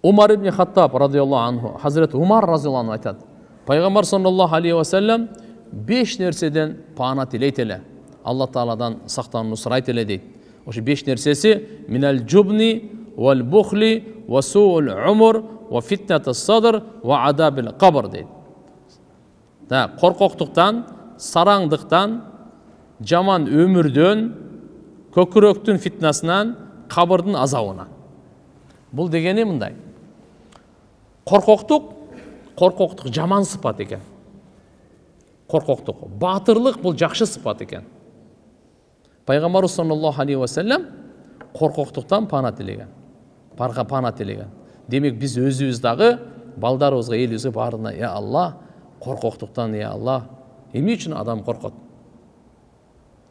Умар ибн Хаттаб радиаллаху анху, Хазрет Умар разиаллаху анху айтады. Пайғамбар саллаллаху алейхи ва саллям 5 нәрседен пана тілейт еле. Алла Тағаладан сақтануды сұрайт еле дейді. Ошо 5 нәрсесі минал джубни вал бухли ва суул умр ва фитнатас садр ва адабил қабр дейді. Қорқоқтықтан, сараңдықтан, жаман өмірден, көкіректің фитнасынан, қабырдың азауынан. Бұл дегені мындай. Қорқоқтық жаман сыпат екен. Қорқоқтық, батырлық бұл жақсы сыпат екен. Пайғамбар саллаллаху алейхи ва саллям қорқоқтықтан пана тілеген. Пана тілеген. Демек біз өзіміздағы балдарымызға, елімізге барына, я Алла, қорқоқтықтан, я Алла, емне үшін адам қорқады?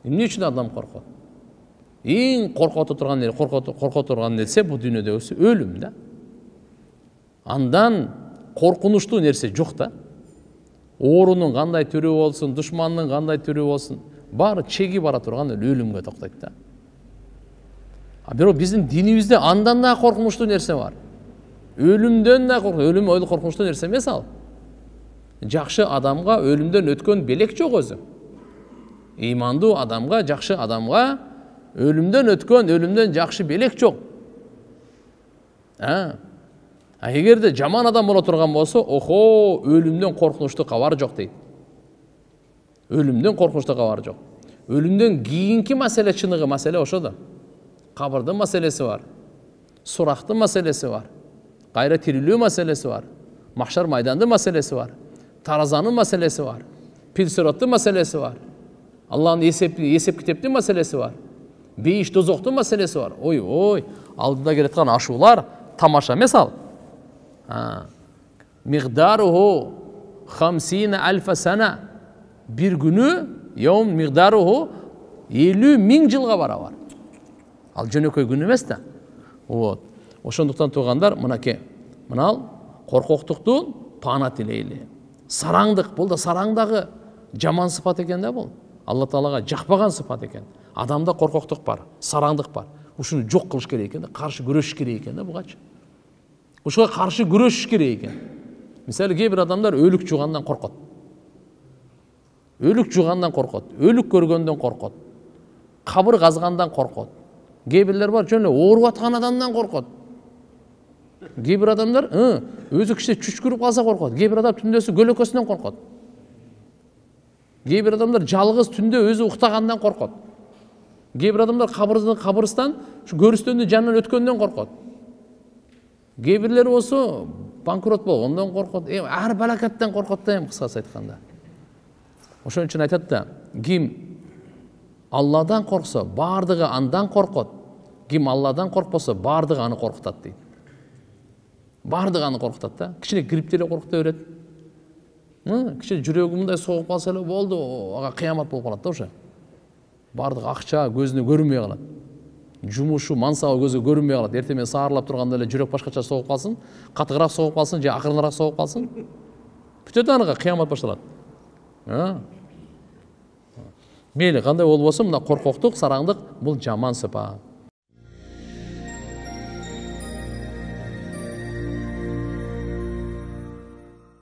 Емне үшін адам қорқады? Ең қорқоты тұрған нәрсе бұл дүниеде өсі өлім да. Андан қорқыныштуу нәрсе жоқ та. Орының қандай түрі болсын, дұшманның қандай түрі болсын, бары чеги бара тұрған өлімге тоқтайды да. Бирок біздің динimizde андан да қорқыныштуу нәрсе бар. Өлімден да қорқыныштуу, өлім ойлы қорқыныштуу нәрсе емес ал. Жақшы адамға өлімден өткен белек жоқ өзі. Иманды адамға, жақшы адамға өлімден өткен, өлімден жақшы белек жоқ. Егерде жаман адам бола тұрған болса, охо, өлімден қорқынышты хабар жоқ дейді. Өлімден қорқынышты хабар жоқ. Өлімден кейінгі мәселе шынығы мәселе ошода. Қабырдың мәселесі бар. Сұрақтың мәселесі бар. Қайра тирилүү мәселесі бар. Махшар майданды мәселесі бар. Таразаның мәселесі бар. Пилсираттың мәселесі бар. Аллахның есеп кітептің мәселесі бар. Бейіш дозоқтың мәселесі бар. Ой, алдында келеткен ашулар тамаша емес ал. Миғдаруху 50,000 сана. Bir günü yevm miqdaruhu 50,000 жылға бара бар. Ал жөнөкөй күн емес та. Ошондуктан туғандар, мынаке, мынал қорқоқтықтың пана тілейлі. Сараңдық, бұл да сараңдағы жаман сыпат екен да бұл. Алла Тағалаға жақпаған сыпат екен. Адамда қорқоқтық бар, сараңдық бар. Ушуну жоқ қылыш керек екен да, қаршы күреш керек екен да бұғач. Ушуға қаршы күреш керек екен. Мысалы, кейбір адамдар өлік жуғандан қорқады. Өлік жуғандан қорқады, өлік көргенден қорқады, қабыр қазғандан қорқады. Кейбірлер бар, жөне ауырып атқан адамдан қорқады. Кейбір адамдар өзі кіші чүчкіріп қалса қорқады. Кейбір адам түндесі көлөкөсінен қорқады. Кейбір адамдар жалғыз түнде өзі ұқтағандан қорқады. Кейбір адамдар қабырстан көрістенде жанынан өткенден қорқады. Кейбірлер осы банкрот болғандан қорқады. Әр балакаттан қорқады да, қысқасы айтқанда. Ошон үчүн айтат да, ким Алладан қорқса, бардығы андан қорқот. Ким Алладан қорқпаса, бардығы аны қорқытат дейді. Бардығы аны қорқытат да. Кішіне грипптеле қорқыта береді. Кішіне жүрегі мындай соғып қалса эле болды, аға қиямат болып қалады да уже. Бардығы ақша көзіне көрінбей қалады. Жұмышы, мансабы көзі көрінбей қалады. Ертемен саарылап тұрғанда эле жүрек башкача соғып қалсын, қатығырақ соғып қалсын, же ақырынырақ соғып қалсын. Бүтөт аныға қиямат башталады. Мейлі, қандай ол болса, мына қорқоқтық, сараңдық бұл жаман сыпат.